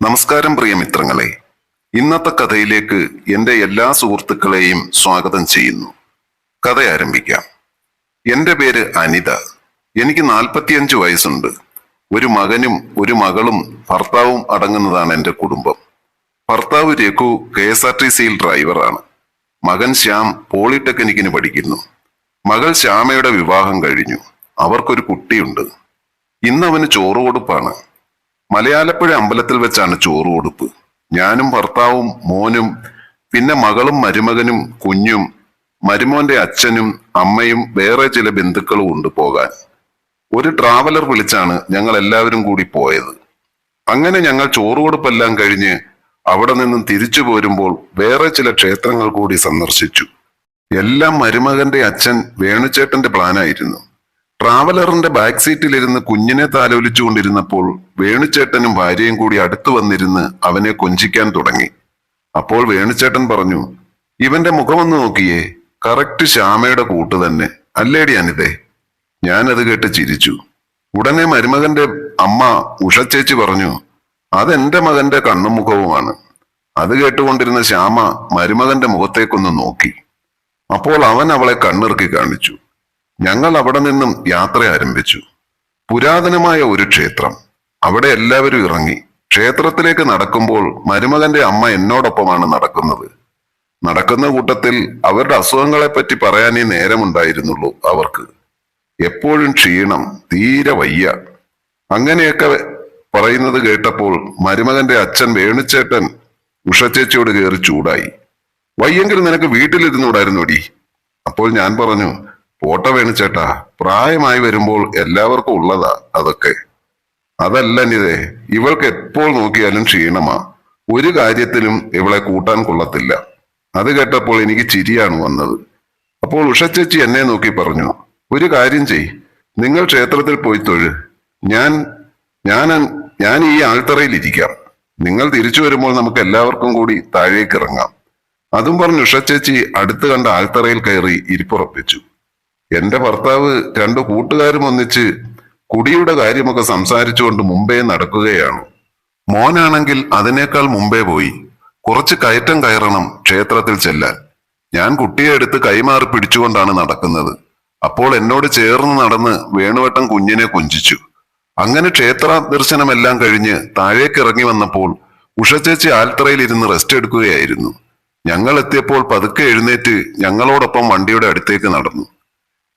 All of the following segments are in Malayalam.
നമസ്കാരം പ്രിയ മിത്രങ്ങളെ. ഇന്നത്തെ കഥയിലേക്ക് എൻ്റെ എല്ലാ സുഹൃത്തുക്കളെയും സ്വാഗതം ചെയ്യുന്നു. കഥ ആരംഭിക്കാം. എൻ്റെ പേര് അനിത. എനിക്ക് 45 വയസ്സുണ്ട്. ഒരു മകനും ഒരു മകളും ഭർത്താവും അടങ്ങുന്നതാണ് എൻ്റെ കുടുംബം. ഭർത്താവ് രഘു KSRTCയിൽ ഡ്രൈവറാണ്. മകൻ ശ്യാം പോളിടെക്നിക്കിന് പഠിക്കുന്നു. മകൾ ശ്യാമയുടെ വിവാഹം കഴിഞ്ഞു. അവർക്കൊരു കുട്ടിയുണ്ട്. ഇന്നവന് ചോറ് കൊടുപ്പാണ്. മലയാലപ്പുഴ അമ്പലത്തിൽ വെച്ചാണ് ചോറ് കൊടുപ്പ്. ഞാനും ഭർത്താവും മോനും പിന്നെ മകളും മരുമകനും കുഞ്ഞും മരുമോന്റെ അച്ഛനും അമ്മയും വേറെ ചില ബന്ധുക്കളും ഉണ്ട് പോകാൻ. ഒരു ട്രാവലർ വിളിച്ചാണ് ഞങ്ങൾ എല്ലാവരും കൂടി പോയത്. അങ്ങനെ ഞങ്ങൾ ചോറ് കൊടുപ്പെല്ലാം കഴിഞ്ഞ് അവിടെ നിന്നും തിരിച്ചു പോരുമ്പോൾ വേറെ ചില ക്ഷേത്രങ്ങൾ കൂടി സന്ദർശിച്ചു. എല്ലാം മരുമകന്റെ അച്ഛൻ വേണുചേട്ടന്റെ പ്ലാനായിരുന്നു. ട്രാവലറിന്റെ ബാക്ക് സീറ്റിലിരുന്ന് കുഞ്ഞിനെ താലോലിച്ചുകൊണ്ടിരുന്നപ്പോൾ വേണുചേട്ടനും ഭാര്യയും കൂടി അടുത്തു വന്നിരുന്ന് അവനെ കൊഞ്ചിക്കാൻ തുടങ്ങി. അപ്പോൾ വേണുചേട്ടൻ പറഞ്ഞു, ഇവന്റെ മുഖമൊന്ന് നോക്കിയേ, കറക്റ്റ് ശ്യാമയുടെ കൂട്ട് തന്നെ അല്ലേടി അനിതേ. ഞാനത് കേട്ട് ചിരിച്ചു. ഉടനെ മരുമകന്റെ അമ്മ ഉഷച്ചേച്ചി പറഞ്ഞു, അതെന്റെ മകന്റെ കണ്ണും മുഖവുമാണ്. അത് കേട്ടുകൊണ്ടിരുന്ന ശ്യാമ മരുമകന്റെ മുഖത്തേക്കൊന്ന് നോക്കി. അപ്പോൾ അവൻ അവളെ കണ്ണിറുക്കി കാണിച്ചു. ഞങ്ങൾ അവിടെ നിന്നും യാത്ര ആരംഭിച്ചു. പുരാതനമായ ഒരു ക്ഷേത്രം. അവിടെ എല്ലാവരും ഇറങ്ങി. ക്ഷേത്രത്തിലേക്ക് നടക്കുമ്പോൾ മരുമകന്റെ അമ്മ എന്നോടൊപ്പമാണ് നടക്കുന്നത്. നടക്കുന്ന കൂട്ടത്തിൽ അവരുടെ അസുഖങ്ങളെപ്പറ്റി പറയാനേ നേരമുണ്ടായിരുന്നുള്ളൂ അവർക്ക്. എപ്പോഴും ക്ഷീണം, തീരെ വയ്യ. അങ്ങനെയൊക്കെ പറയുന്നത് കേട്ടപ്പോൾ മരുമകന്റെ അച്ഛൻ വേണുചേട്ടൻ ഉഷച്ചേച്ചിയോട് കയറി ചൂടായി. വയ്യെങ്കിൽ നിനക്ക് വീട്ടിലിരുന്നൂടായിരുന്നോടി. അപ്പോൾ ഞാൻ പറഞ്ഞു, പോട്ടെ വേണുചേട്ടാ, പ്രായമായി വരുമ്പോൾ എല്ലാവർക്കും ഉള്ളതാ അതൊക്കെ. അതല്ല നിതേ, ഇവൾക്ക് എപ്പോൾ നോക്കിയാലും ക്ഷീണമാ. ഒരു കാര്യത്തിലും ഇവളെ കൂട്ടാൻ കൊള്ളത്തില്ല. അത് കേട്ടപ്പോൾ എനിക്ക് ചിരിയാണ് വന്നത്. അപ്പോൾ ഉഷച്ചേച്ചി എന്നെ നോക്കി പറഞ്ഞു, ഒരു കാര്യം ചെയ്, നിങ്ങൾ ക്ഷേത്രത്തിൽ പോയി തൊഴു. ഞാൻ ഈ ആൾത്തറയിൽ ഇരിക്കാം. നിങ്ങൾ തിരിച്ചു വരുമ്പോൾ നമുക്ക് എല്ലാവർക്കും കൂടി താഴേക്ക് ഇറങ്ങാം. അതും പറഞ്ഞ് ഉഷച്ചേച്ചി അടുത്ത് കണ്ട ആൾത്തറയിൽ കയറി ഇരിപ്പുറപ്പിച്ചു. എന്റെ ഭർത്താവ് രണ്ടു കൂട്ടുകാരും ഒന്നിച്ച് കുടിയുടെ കാര്യമൊക്കെ സംസാരിച്ചുകൊണ്ട് മുമ്പേ നടക്കുകയാണ്. മോനാണെങ്കിൽ അതിനേക്കാൾ മുമ്പേ പോയി. കുറച്ച് കയറ്റം കയറണം ക്ഷേത്രത്തിൽ ചെല്ലാൻ. ഞാൻ കുട്ടിയെ എടുത്ത് കൈമാറി പിടിച്ചുകൊണ്ടാണ് നടക്കുന്നത്. അപ്പോൾ എന്നോട് ചേർന്ന് നടന്ന് വേണുവട്ടം കുഞ്ഞിനെ കൊഞ്ചിച്ചു. അങ്ങനെ ക്ഷേത്ര ദർശനമെല്ലാം കഴിഞ്ഞ് താഴേക്ക് ഇറങ്ങി വന്നപ്പോൾ ഉഷച്ചേച്ചി ആൽത്തറയിൽ ഇരുന്ന് റെസ്റ്റ് എടുക്കുകയായിരുന്നു. ഞങ്ങൾ എത്തിയപ്പോൾ പതുക്കെ എഴുന്നേറ്റ് ഞങ്ങളോടൊപ്പം വണ്ടിയുടെ അടുത്തേക്ക് നടന്നു.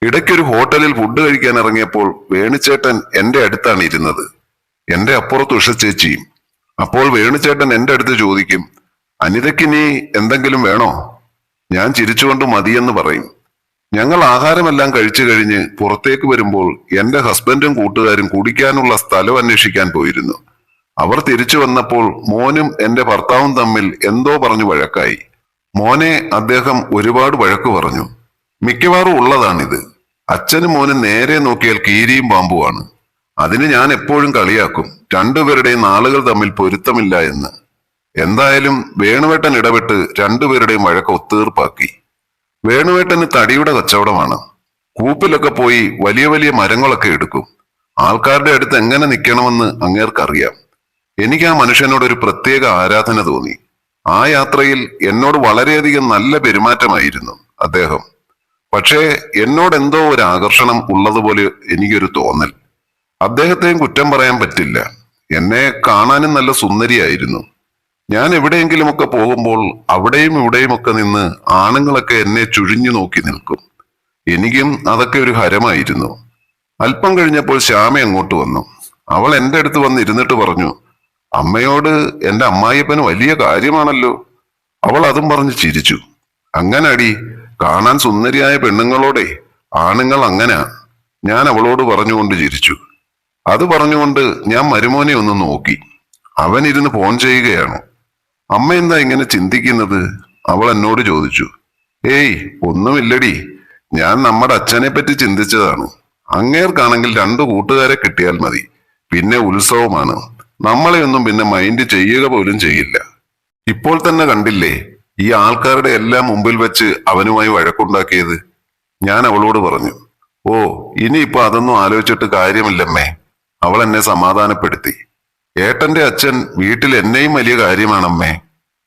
ഇടയ്ക്കൊരു ഹോട്ടലിൽ ഫുഡ് കഴിക്കാൻ ഇറങ്ങിയപ്പോൾ വേണുചേട്ടൻ എന്റെ അടുത്താണ് ഇരുന്നത്. എന്റെ അപ്പുറത്ത് ഉഷച്ചേച്ചിയും. അപ്പോൾ വേണുചേട്ടൻ എന്റെ അടുത്ത് ചോദിക്കും, അനിതയ്ക്ക് നീ എന്തെങ്കിലും വേണോ? ഞാൻ ചിരിച്ചുകൊണ്ട് മതിയെന്ന് പറയും. ഞങ്ങൾ ആഹാരമെല്ലാം കഴിച്ചു കഴിഞ്ഞ് പുറത്തേക്ക് വരുമ്പോൾ എന്റെ ഹസ്ബൻഡും കൂട്ടുകാരും കുടിക്കാനുള്ള സ്ഥലം അന്വേഷിക്കാൻ പോയിരുന്നു. അവർ തിരിച്ചു വന്നപ്പോൾ മോനും എന്റെ ഭർത്താവും തമ്മിൽ എന്തോ പറഞ്ഞു വഴക്കായി. മോനെ അദ്ദേഹം ഒരുപാട് വഴക്കു പറഞ്ഞു. മിക്കവാറും ഉള്ളതാണിത്. അച്ഛനും മോനും നേരെ നോക്കിയാൽ കീരിയും പാമ്പുമാണ്. അതിന് ഞാൻ എപ്പോഴും കളിയാക്കും, രണ്ടുപേരുടെയും നാളുകൾ തമ്മിൽ പൊരുത്തമില്ല എന്ന്. എന്തായാലും വേണുവേട്ടൻ ഇടപെട്ട് രണ്ടുപേരുടെയും വഴക്ക് ഒത്തീർപ്പാക്കി. വേണുവേട്ടന് തടിയുടെ കച്ചവടമാണ്. കൂപ്പിലൊക്കെ പോയി വലിയ വലിയ മരങ്ങളൊക്കെ എടുക്കും. ആൾക്കാരുടെ അടുത്ത് എങ്ങനെ നിൽക്കണമെന്ന് അങ്ങേർക്കറിയാം. എനിക്ക് ആ മനുഷ്യനോട് ഒരു പ്രത്യേക ആരാധന തോന്നി. ആ യാത്രയിൽ എന്നോട് വളരെയധികം നല്ല പെരുമാറ്റമായിരുന്നു അദ്ദേഹം. പക്ഷേ എന്നോട് എന്തോ ഒരു ആകർഷണം ഉള്ളതുപോലെ എനിക്കൊരു തോന്നൽ. അദ്ദേഹത്തെയും കുറ്റം പറയാൻ പറ്റില്ല. എന്നെ കാണാനും നല്ല സുന്ദരിയായിരുന്നു. ഞാൻ എവിടെയെങ്കിലുമൊക്കെ പോകുമ്പോൾ അവിടെയും ഇവിടെയുമൊക്കെ നിന്ന് ആണുങ്ങളൊക്കെ എന്നെ ചുഴിഞ്ഞു നോക്കി നിൽക്കും. എനിക്കും അതൊക്കെ ഒരു ഹരമായിരുന്നു. അല്പം കഴിഞ്ഞപ്പോൾ ശ്യാമ അങ്ങോട്ട് വന്നു. അവൾ എന്റെ അടുത്ത് വന്ന് ഇരുന്നിട്ട് പറഞ്ഞു, അമ്മയോട് എന്റെ അമ്മായിയപ്പന് വലിയ കാര്യമാണല്ലോ. അവൾ അതും പറഞ്ഞ് ചിരിച്ചു. അങ്ങനെ അടി, കാണാൻ സുന്ദരിയായ പെണ്ണുങ്ങളോടെ ആണുങ്ങൾ അങ്ങനെ. ഞാൻ അവളോട് പറഞ്ഞുകൊണ്ട് ചിരിച്ചു. അത് പറഞ്ഞുകൊണ്ട് ഞാൻ മരുമോനെ ഒന്ന് നോക്കി. അവൻ ഇരുന്ന് ഫോൺ ചെയ്യുകയാണ്. അമ്മ എന്താ ഇങ്ങനെ ചിന്തിക്കുന്നത്? അവൾ എന്നോട് ചോദിച്ചു. ഏയ് ഒന്നുമില്ലടി, ഞാൻ നമ്മുടെ അച്ഛനെ പറ്റി ചിന്തിച്ചതാണ്. അങ്ങേർക്കാണെങ്കിൽ 2 കൂട്ടുകാരെ കിട്ടിയാൽ മതി, പിന്നെ ഉത്സവമാണ്. നമ്മളെ ഒന്നും പിന്നെ മൈൻഡ് ചെയ്യുക പോലും ചെയ്യില്ല. ഇപ്പോൾ തന്നെ കണ്ടില്ലേ ഈ ആൾക്കാരുടെ എല്ലാം മുമ്പിൽ വെച്ച് അവനുമായി വഴക്കുണ്ടാക്കിയത്. ഞാൻ അവളോട് പറഞ്ഞു, ഓ ഇനിയിപ്പോ അതൊന്നും ആലോചിച്ചിട്ട് കാര്യമില്ലമ്മേ. അവൾ എന്നെ സമാധാനപ്പെടുത്തി. ഏട്ടന്റെ അച്ഛൻ വീട്ടിൽ എന്നെയും വലിയ കാര്യമാണമ്മേ.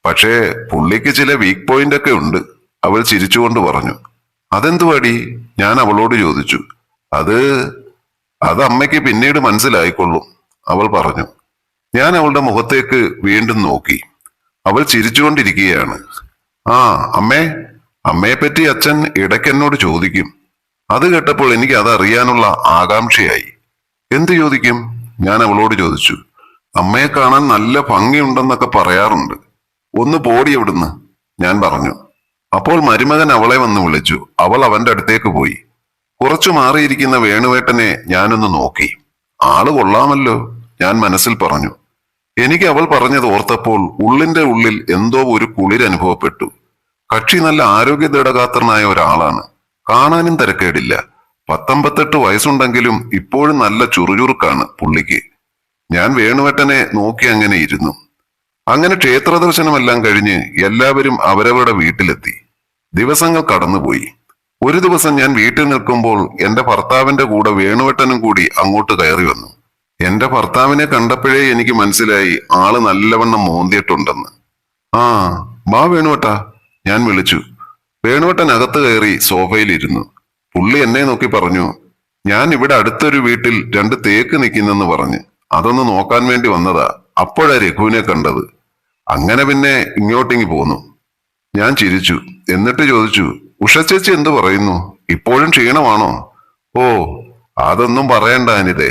പക്ഷേ പുള്ളിക്ക് ചില വീക്ക് പോയിന്റ് ഒക്കെ ഉണ്ട്. അവൾ ചിരിച്ചുകൊണ്ട് പറഞ്ഞു. അതെന്തുവാടി? ഞാൻ അവളോട് ചോദിച്ചു. അത് അത് അമ്മയ്ക്ക് പിന്നീട് മനസ്സിലായിക്കൊള്ളും, അവൾ പറഞ്ഞു. ഞാൻ അവളുടെ മുഖത്തേക്ക് വീണ്ടും നോക്കി. അവൾ ചിരിച്ചുകൊണ്ടിരിക്കുകയാണ്. ആ അമ്മേ, അമ്മയെപ്പറ്റി അച്ഛൻ ഇടയ്ക്ക് എന്നോട് ചോദിക്കും. അത് കേട്ടപ്പോൾ എനിക്ക് അതറിയാനുള്ള ആകാംക്ഷയായി. എന്ത് ചോദിക്കും? ഞാൻ അവളോട് ചോദിച്ചു. അമ്മയെ കാണാൻ നല്ല ഭംഗിയുണ്ടെന്നൊക്കെ പറയാറുണ്ട്. ഒന്ന് പോടി എവിടുന്ന്, ഞാൻ പറഞ്ഞു. അപ്പോൾ മരുമകൻ അവളെ വന്ന് വിളിച്ചു. അവൾ അവന്റെ അടുത്തേക്ക് പോയി. കുറച്ചു മാറിയിരിക്കുന്ന വേണുവേട്ടനെ ഞാനൊന്ന് നോക്കി. ആള് കൊള്ളാമല്ലോ, ഞാൻ മനസ്സിൽ പറഞ്ഞു. എനിക്ക് അവൾ പറഞ്ഞത് ഓർത്തപ്പോൾ ഉള്ളിന്റെ ഉള്ളിൽ എന്തോ ഒരു കുളിരനുഭവപ്പെട്ടു. കക്ഷി നല്ല ആരോഗ്യ ദൃഢഗാത്രനായ ഒരാളാണ്. കാണാനും തിരക്കേടില്ല. 19 വയസ്സുണ്ടെങ്കിലും ഇപ്പോഴും നല്ല ചുറുചുറുക്കാണ് പുള്ളിക്ക്. ഞാൻ വേണുവേട്ടനെ നോക്കി അങ്ങനെ ഇരുന്നു. അങ്ങനെ ക്ഷേത്ര ദർശനമെല്ലാം കഴിഞ്ഞ് എല്ലാവരും അവരവരുടെ വീട്ടിലെത്തി. ദിവസങ്ങൾ കടന്നുപോയി. ഒരു ദിവസം ഞാൻ വീട്ടിൽ നിൽക്കുമ്പോൾ എന്റെ ഭർത്താവിന്റെ കൂടെ വേണുവേട്ടനും കൂടി അങ്ങോട്ട് കയറി വന്നു. എന്റെ ഭർത്താവിനെ കണ്ടപ്പോഴേ എനിക്ക് മനസ്സിലായി ആള് നല്ലവണ്ണം മോന്തിയിട്ടുണ്ടെന്ന്. ആ വാ വേണുവേട്ടാ, ഞാൻ വിളിച്ചു. വേണുവേട്ടൻ അകത്ത് കയറി സോഫയിലിരുന്നു. പുള്ളി എന്നെ നോക്കി പറഞ്ഞു, ഞാൻ ഇവിടെ അടുത്തൊരു വീട്ടിൽ 2 തേക്ക് നിൽക്കുന്നെന്ന് പറഞ്ഞ് അതൊന്ന് നോക്കാൻ വേണ്ടി വന്നതാ. അപ്പോഴാ രഘുവിനെ കണ്ടത്. അങ്ങനെ പിന്നെ ഇങ്ങോട്ടിങ്ങി പോന്നു. ഞാൻ ചിരിച്ചു. എന്നിട്ട് ചോദിച്ചു, ഉഷ ചേച്ചി എന്തു പറയുന്നു? ഇപ്പോഴും ക്ഷീണമാണോ? ഓ അതൊന്നും പറയണ്ട അനിതേ.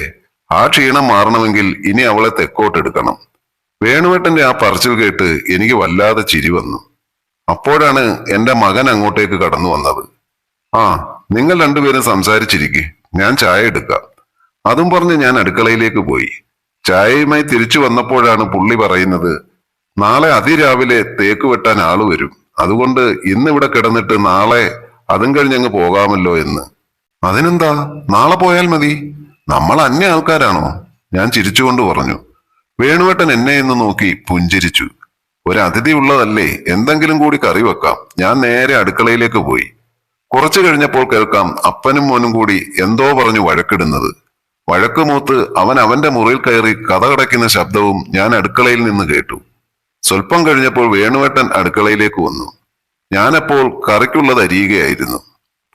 ആ ക്ഷീണം മാറണമെങ്കിൽ ഇനി അവളെ തെക്കോട്ടെടുക്കണം. വേണുവേട്ടന്റെ ആ പറച്ചിൽ കേട്ട് എനിക്ക് വല്ലാതെ ചിരി വന്നു. അപ്പോഴാണ് എന്റെ മകൻ അങ്ങോട്ടേക്ക് കടന്നു വന്നത്. ആ നിങ്ങൾ രണ്ടുപേരും സംസാരിച്ചിരിക്കെ, ഞാൻ ചായ എടുക്കാം. അതും പറഞ്ഞ് ഞാൻ അടുക്കളയിലേക്ക് പോയി. ചായയുമായി തിരിച്ചു വന്നപ്പോഴാണ് പുള്ളി പറയുന്നത്, നാളെ അതിരാവിലെ തേക്ക് വെട്ടാൻ ആള് വരും. അതുകൊണ്ട് ഇന്നിവിടെ കിടന്നിട്ട് നാളെ അതും കഴിഞ്ഞങ്ങ് പോകാമല്ലോ എന്ന്. അതിനെന്താ, നാളെ പോയാൽ മതി. നമ്മൾ അന്യ ആൾക്കാരാണോ? ഞാൻ ചിരിച്ചുകൊണ്ട് പറഞ്ഞു. വേണുവേട്ടൻ എന്നെ എന്ന് നോക്കി പുഞ്ചിരിച്ചു. ഒരു അതിഥി ഉള്ളതല്ലേ, എന്തെങ്കിലും കൂടി കറി വെക്കാം. ഞാൻ നേരെ അടുക്കളയിലേക്ക് പോയി. കുറച്ചു കഴിഞ്ഞപ്പോൾ കേൾക്കാം അപ്പനും മോനും കൂടി എന്തോ പറഞ്ഞു വഴക്കിടുന്നത്. വഴക്കുമൂത്ത് അവൻ അവന്റെ മുറിയിൽ കയറി കഥ കടയ്ക്കുന്ന ശബ്ദവും ഞാൻ അടുക്കളയിൽ നിന്ന് കേട്ടു. സ്വല്പം കഴിഞ്ഞപ്പോൾ വേണുവേട്ടൻ അടുക്കളയിലേക്ക് വന്നു. ഞാനപ്പോൾ കറിക്കുള്ളത് അരിയുകയായിരുന്നു.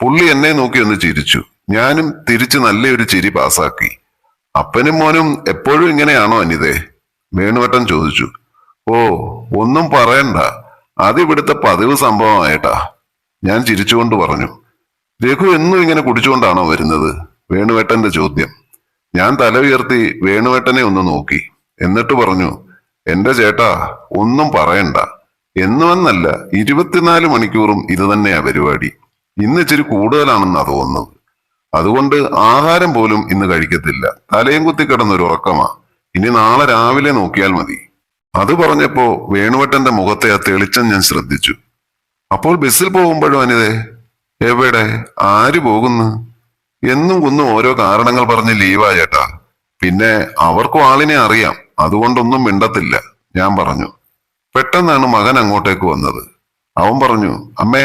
പുള്ളി എന്നെ നോക്കി ഒന്ന് ചിരിച്ചു. ഞാനും തിരിച്ചു നല്ലൊരു ചിരി പാസാക്കി. അപ്പനും മോനും എപ്പോഴും ഇങ്ങനെയാണോ അനിതേ? വേണുവേട്ടൻ ചോദിച്ചു. ഓ ഒന്നും പറയണ്ട, അതിവിടുത്തെ പതിവ് സംഭവമായിട്ടാ, ഞാൻ ചിരിച്ചുകൊണ്ട് പറഞ്ഞു. രഘു എന്നും ഇങ്ങനെ കുടിച്ചുകൊണ്ടാണോ വരുന്നത്? വേണുവേട്ടന്റെ ചോദ്യം. ഞാൻ തല ഉയർത്തി വേണുവേട്ടനെ ഒന്ന് നോക്കി. എന്നിട്ട് പറഞ്ഞു, എന്റെ ചേട്ടാ ഒന്നും പറയണ്ട. എന്നുമെന്നല്ല, 24 മണിക്കൂറും ഇത് തന്നെയാ പരിപാടി. ഇന്ന് ഇച്ചിരി കൂടുതലാണെന്നാ തോന്നുന്നത്. അതുകൊണ്ട് ആഹാരം പോലും ഇന്ന് കഴിക്കത്തില്ല. തലയും കുത്തി കിടന്നൊരു ഉറക്കമാ. ഇനി നാളെ രാവിലെ നോക്കിയാൽ മതി. അത് പറഞ്ഞപ്പോ വേണുവേട്ടന്റെ മുഖത്തെ ആ തെളിച്ചം ഞാൻ ശ്രദ്ധിച്ചു. അപ്പോൾ ബസ്സിൽ പോകുമ്പോഴും അനിതേ? എവിടെ, ആര് പോകുന്നു? എന്നും കുന്നും ഓരോ കാരണങ്ങൾ പറഞ്ഞ് ലീവാ ചേട്ടാ. പിന്നെ അവർക്കും ആളിനെ അറിയാം, അതുകൊണ്ടൊന്നും മിണ്ടത്തില്ല, ഞാൻ പറഞ്ഞു. പെട്ടെന്നാണ് മകൻ അങ്ങോട്ടേക്ക് വന്നത്. അവൻ പറഞ്ഞു, അമ്മേ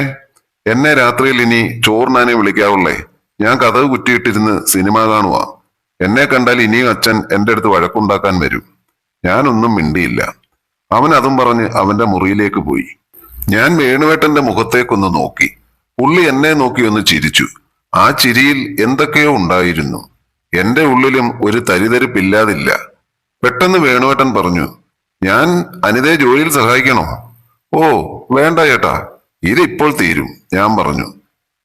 എന്നെ രാത്രിയിൽ ഇനി ചോറിനാനെ വിളിക്കാവുള്ളേ. ഞാൻ കഥക് കുറ്റിയിട്ടിരുന്ന് സിനിമ കാണുവാ. എന്നെ കണ്ടാൽ ഇനിയും അച്ഛൻ എന്റെ അടുത്ത് വഴക്കുണ്ടാക്കാൻ വരും. ഞാനൊന്നും മിണ്ടിയില്ല. അവൻ അതും പറഞ്ഞ് അവന്റെ മുറിയിലേക്ക് പോയി. ഞാൻ വേണുവേട്ടന്റെ മുഖത്തേക്കൊന്ന് നോക്കി. പുള്ളി എന്നെ നോക്കി ഒന്ന് ചിരിച്ചു. ആ ചിരിയിൽ എന്തൊക്കെയോ ഉണ്ടായിരുന്നു. എന്റെ ഉള്ളിലും ഒരു തരിതരിപ്പില്ലാതില്ല. പെട്ടെന്ന് വേണുവേട്ടൻ പറഞ്ഞു, ഞാൻ അനിതയെ ജോലിയിൽ സഹായിക്കണോ? ഓ വേണ്ട ചേട്ടാ, ഇതിപ്പോൾ തീരും, ഞാൻ പറഞ്ഞു.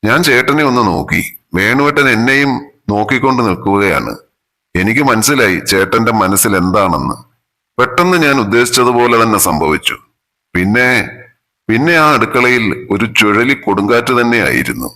ഞാൻ ചേട്ടനെ ഒന്ന് നോക്കി. വേണുവേട്ടൻ എന്നെയും നോക്കിക്കൊണ്ട് നിൽക്കുകയാണ്. എനിക്ക് മനസ്സിലായി ചേട്ടന്റെ മനസ്സിൽ എന്താണെന്ന്. പെട്ടെന്ന് ഞാൻ ഉദ്ദേശിച്ചതുപോലെ തന്നെ സംഭവിച്ചു. പിന്നെ ആ അടുക്കളയിൽ ഒരു ചുഴലി കൊടുങ്കാറ്റ് തന്നെയായിരുന്നു.